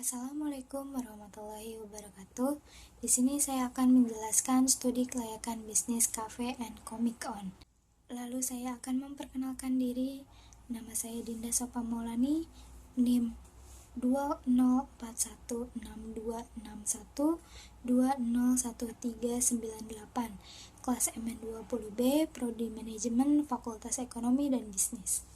Assalamualaikum warahmatullahi wabarakatuh. Di sini saya akan menjelaskan studi kelayakan bisnis Cafe and Comic On. Lalu saya akan memperkenalkan diri. Nama saya Dinda Sopa Maulani, NIM 20416261201398, kelas MN20B, Prodi Manajemen, Fakultas Ekonomi dan Bisnis.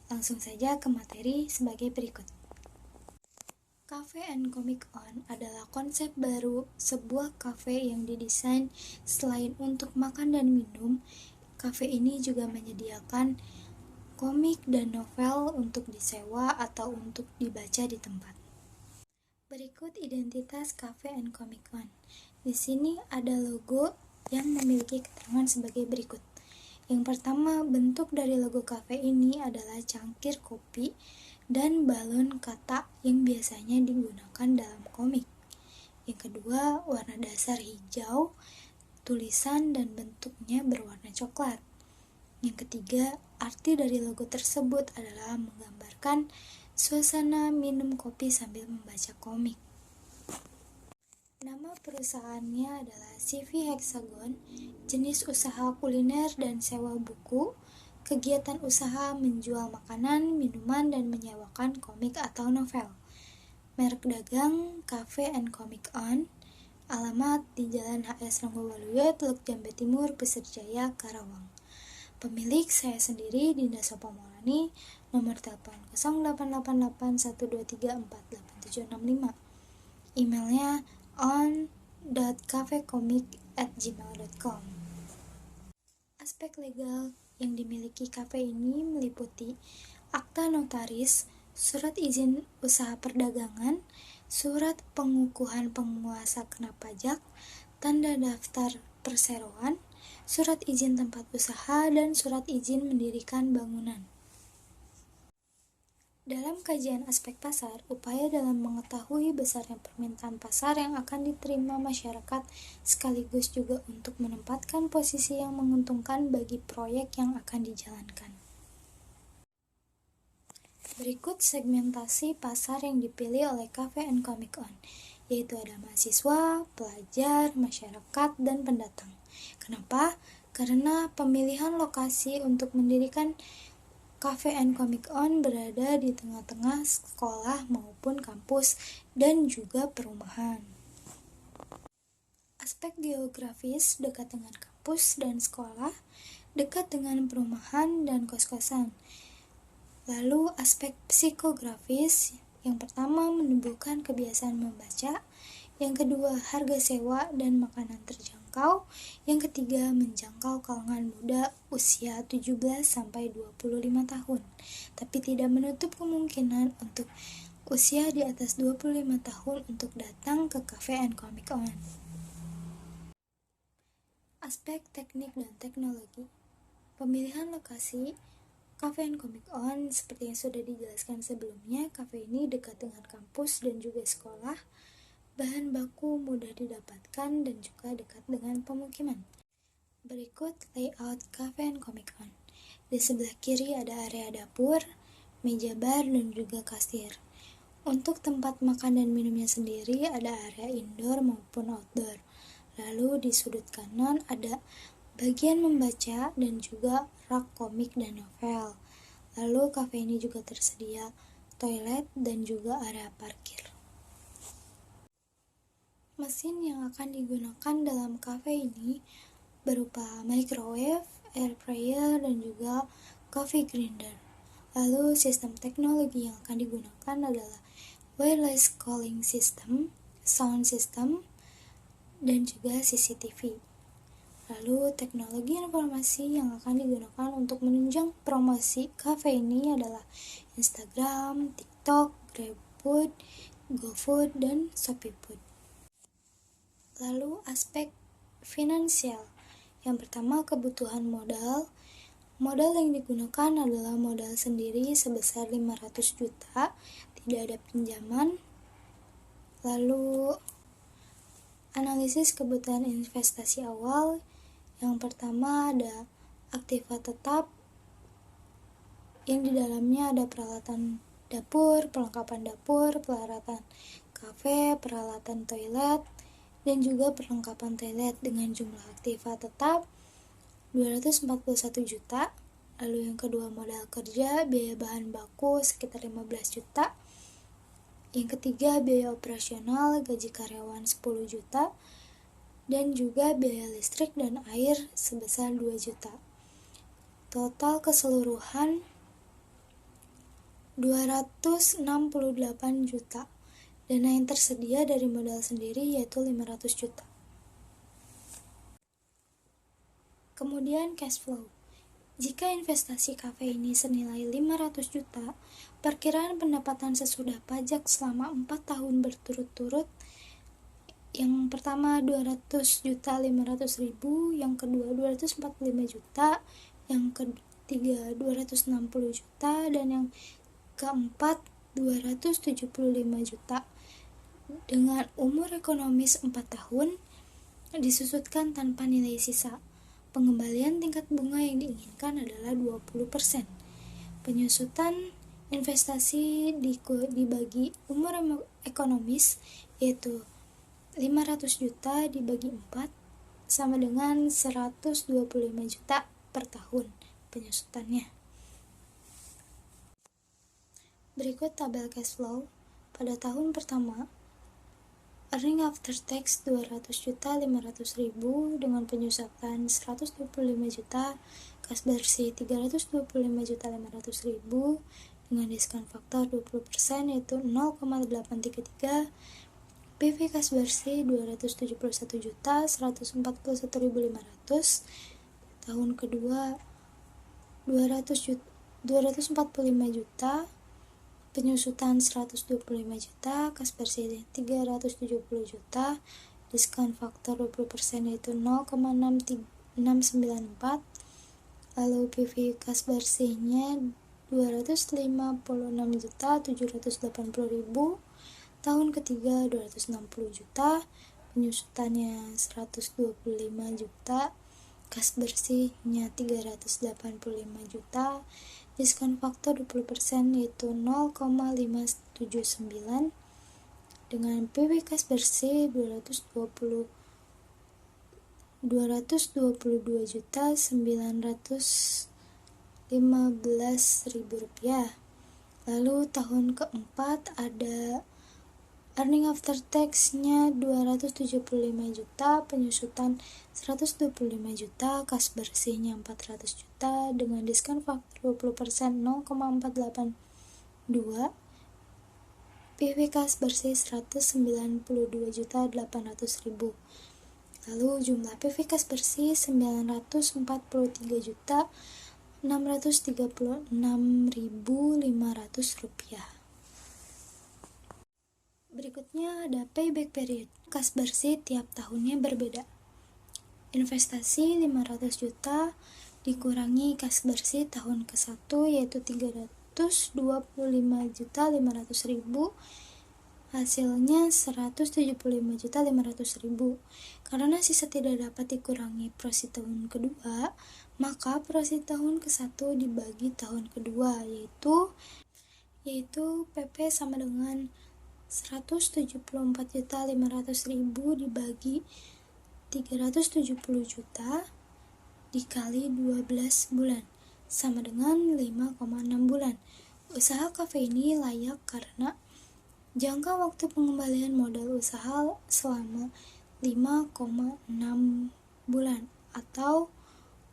Langsung saja ke materi sebagai berikut. Cafe and Comic On adalah konsep baru sebuah kafe yang didesain selain untuk makan dan minum. Kafe ini juga menyediakan komik dan novel untuk disewa atau untuk dibaca di tempat. Berikut identitas Cafe and Comic On. Di sini ada logo yang memiliki keterangan sebagai berikut. Yang pertama, bentuk dari logo kafe ini adalah cangkir kopi dan balon kata yang biasanya digunakan dalam komik. Yang kedua, warna dasar hijau, tulisan dan bentuknya berwarna coklat. Yang ketiga, arti dari logo tersebut adalah menggambarkan suasana minum kopi sambil membaca komik. Nama perusahaannya adalah CV Hexagon, jenis usaha kuliner dan sewa buku. Kegiatan usaha menjual makanan, minuman, dan menyewakan komik atau novel. Merek dagang Cafe and Comic On. Alamat di Jalan HS Ronggowaluyo, Teluk Jambe Timur, Pesir Jaya, Karawang. Pemilik saya sendiri, Dinda Sopa Maulani. Nomor telepon 088812348765. Emailnya on.cafecomic@gmail.com. Aspek legal yang dimiliki kafe ini meliputi akta notaris, surat izin usaha perdagangan, surat pengukuhan penguasa kena pajak, tanda daftar perseroan, surat izin tempat usaha, dan surat izin mendirikan bangunan. Dalam kajian aspek pasar, upaya dalam mengetahui besarnya permintaan pasar yang akan diterima masyarakat sekaligus juga untuk menempatkan posisi yang menguntungkan bagi proyek yang akan dijalankan. Berikut segmentasi pasar yang dipilih oleh Cafe and Comic On, yaitu ada mahasiswa, pelajar, masyarakat, dan pendatang. Kenapa? Karena pemilihan lokasi untuk mendirikan Cafe and Comic On berada di tengah-tengah sekolah maupun kampus dan juga perumahan. Aspek geografis dekat dengan kampus dan sekolah, dekat dengan perumahan dan kos-kosan. Lalu aspek psikografis, yang pertama menumbuhkan kebiasaan membaca, yang kedua harga sewa dan makanan terjangkau, yang ketiga menjangkau kalangan muda usia 17-25 tahun, tapi tidak menutup kemungkinan untuk usia di atas 25 tahun untuk datang ke Cafe and Comic On. Aspek teknik dan teknologi. Pemilihan lokasi Cafe and Comic On seperti yang sudah dijelaskan sebelumnya, kafe ini dekat dengan kampus dan juga sekolah. Bahan baku mudah didapatkan dan juga dekat dengan pemukiman. Berikut layout Cafe and Comic On. Di sebelah kiri ada area dapur, meja bar, dan juga kasir. Untuk tempat makan dan minumnya sendiri ada area indoor maupun outdoor. Lalu di sudut kanan ada bagian membaca dan juga rak komik dan novel. Lalu kafe ini juga tersedia toilet dan juga area parkir. Mesin yang akan digunakan dalam kafe ini berupa microwave, air fryer, dan juga coffee grinder. Lalu sistem teknologi yang akan digunakan adalah wireless calling system, sound system, dan juga CCTV. Lalu teknologi informasi yang akan digunakan untuk menunjang promosi kafe ini adalah Instagram, TikTok, GrabFood, GoFood, dan ShopeeFood. Lalu aspek finansial. Yang pertama, kebutuhan modal. Modal yang digunakan adalah modal sendiri sebesar 500 juta, tidak ada pinjaman. Lalu analisis kebutuhan investasi awal. Yang pertama ada aktiva tetap yang di dalamnya ada peralatan dapur, perlengkapan dapur, peralatan kafe, peralatan toilet, dan juga perlengkapan toilet dengan jumlah aktiva tetap 241 juta. Lalu yang kedua modal kerja, biaya bahan baku sekitar 15 juta. Yang ketiga biaya operasional, gaji karyawan 10 juta. Dan juga biaya listrik dan air sebesar 2 juta. Total keseluruhan 268 juta. Dana yang tersedia dari modal sendiri yaitu 500 juta. Kemudian cash flow. Jika investasi kafe ini senilai 500 juta, perkiraan pendapatan sesudah pajak selama 4 tahun berturut-turut, yang pertama 200 juta 500 ribu, yang kedua 245 juta, yang ketiga 260 juta, dan yang keempat 275 juta. Dengan umur ekonomis 4 tahun, disusutkan tanpa nilai sisa. Pengembalian tingkat bunga yang diinginkan adalah 20%. Penyusutan investasi dibagi umur ekonomis yaitu 500 juta dibagi 4 sama dengan 125 juta per tahun penyusutannya. Berikut tabel cash flow. Pada tahun pertama, earning after tax 200 juta 500 ribu dengan penyusutan 125 juta, kas bersih 325 juta 500 ribu dengan diskon faktor 20% yaitu 0,833, PV kas bersih 271 juta 141.500. Tahun kedua 245 juta, penyusutan 125 juta, kas bersih 370 juta, diskon faktor 20% yaitu 0,694. Lalu PV kas bersihnya 256 juta 780 ribu. Tahun ketiga 260 juta, penyusutannya 125 juta, kas bersihnya 385 juta, diskon faktor 20% yaitu 0,579 dengan PV kas bersih 222 juta 915.000 rupiah. Lalu tahun keempat ada earning after tax-nya 275 juta, penyusutan 125 juta, kas bersihnya 400 juta dengan diskon faktor 20% 0,482, PV kas bersih 192 juta 800 ribu. Lalu jumlah PV kas bersih 943 juta 636.500 rupiah. Berikutnya ada payback period. Kas bersih tiap tahunnya berbeda. Investasi 500 juta dikurangi kas bersih tahun ke-1 yaitu 325 juta 500 ribu, hasilnya 175 juta 500 ribu. Karena sisa tidak dapat dikurangi profit tahun kedua, maka profit tahun ke-1 dibagi tahun kedua yaitu PP sama dengan 174 juta 500 ribu dibagi 370 juta dikali 12 bulan sama dengan 5,6 bulan. Usaha kafe ini layak karena jangka waktu pengembalian modal usaha selama 5,6 bulan atau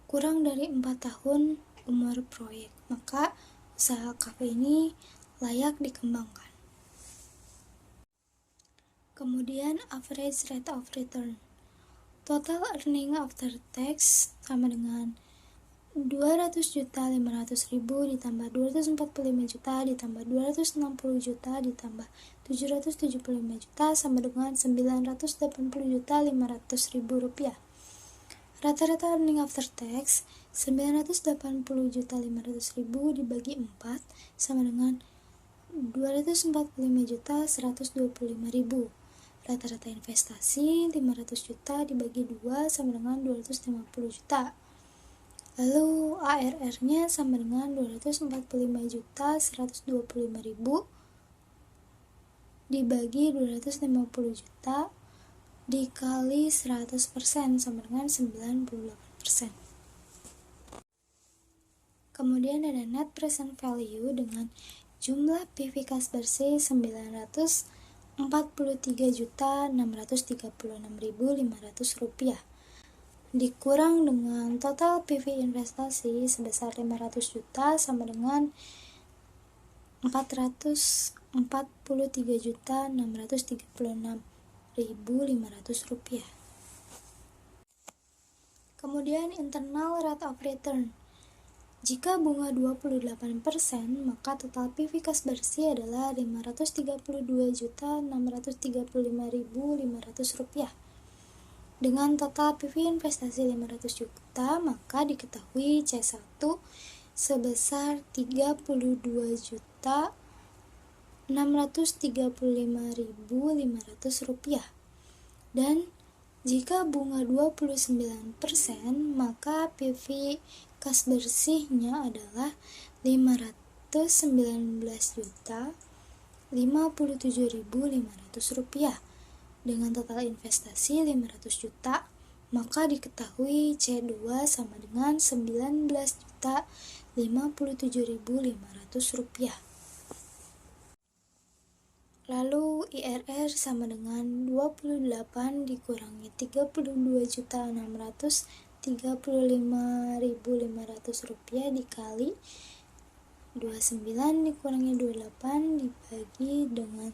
kurang dari 4 tahun umur proyek. Maka usaha kafe ini layak dikembangkan. Kemudian average rate of return. Total earning after tax sama dengan 200 juta 500 ribu ditambah 245 juta ditambah 260 juta ditambah 775 juta sama dengan 980 juta 500 ribu rupiah. Rata-rata earning after tax 980 juta 500 ribu dibagi 4 sama dengan 245 juta 125 ribu. Rata-rata investasi 500 juta dibagi 2 sama dengan 250 juta. Lalu ARR-nya sama dengan 245.125.000 dibagi 250 juta dikali 100% sama dengan 98%. Kemudian ada net present value dengan jumlah PV kas bersih 943.636.500 rupiah dikurang dengan total PV investasi sebesar 500 juta sama dengan 443.636.500 rupiah. Kemudian internal rate of return. Jika bunga 28%, maka total PV kas bersih adalah 532.635.500 rupiah. Dengan total PV investasi 500 juta, maka diketahui C1 sebesar 32.635.500 rupiah. Dan jika bunga 29%, maka PV kas bersihnya adalah 519.057.500 rupiah. Dengan total investasi 500 juta, maka diketahui C2 sama dengan 19.057.500 rupiah. Lalu IRR sama dengan 28 dikurangi 32.635.500 rupiah dikali 29 dikurangi 28 dibagi dengan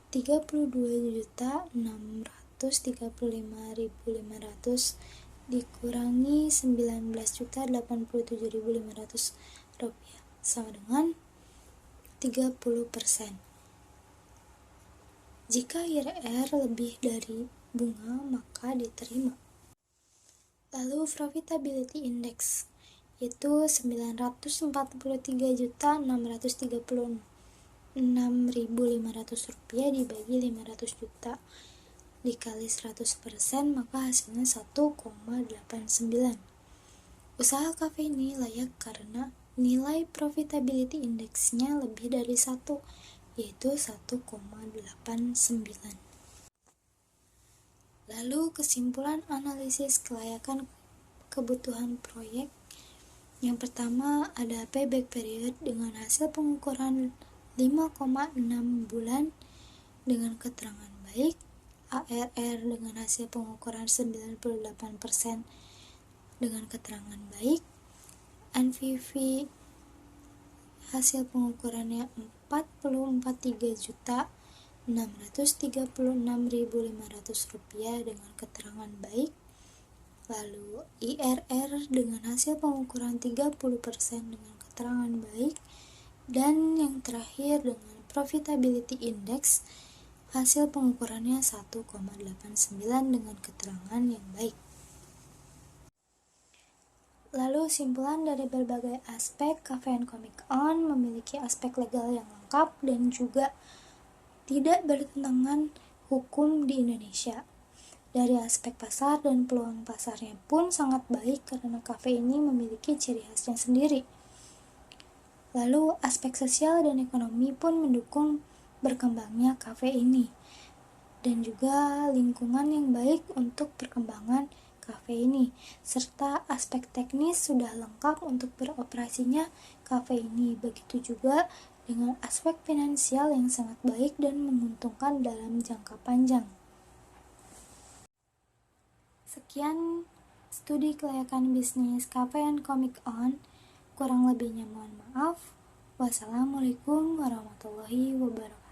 32.635.500 dikurangi 19.087.500 rupiah sama dengan 30%. Jika IRR lebih dari bunga, maka diterima. Lalu profitability index yaitu 943.636.500 rupiah dibagi 500 juta dikali 100%, maka hasilnya 1,89. Usaha kafe ini layak karena nilai profitability indeksnya lebih dari 1, yaitu 1,89. Lalu kesimpulan analisis kelayakan kebutuhan proyek. Yang pertama ada payback period dengan hasil pengukuran 5,6 bulan dengan keterangan baik, ARR dengan hasil pengukuran 98% dengan keterangan baik, NPV hasil pengukurannya 44.3juta.636.500 rupiah dengan keterangan baik. Lalu IRR dengan hasil pengukuran 30% dengan keterangan baik. Dan yang terakhir dengan profitability index hasil pengukurannya 1,89 dengan keterangan yang baik. Lalu simpulan dari berbagai aspek, Cafe & Comic On memiliki aspek legal yang lengkap dan juga tidak bertentangan hukum di Indonesia. Dari aspek pasar dan peluang pasarnya pun sangat baik karena kafe ini memiliki ciri khasnya sendiri. Lalu aspek sosial dan ekonomi pun mendukung berkembangnya kafe ini. Dan juga lingkungan yang baik untuk perkembangan kafe ini, serta aspek teknis sudah lengkap untuk beroperasinya kafe ini. Begitu juga dengan aspek finansial yang sangat baik dan menguntungkan dalam jangka panjang. Sekian studi kelayakan bisnis Cafe & Comic On. Kurang lebihnya mohon maaf. Wassalamualaikum warahmatullahi wabarakatuh.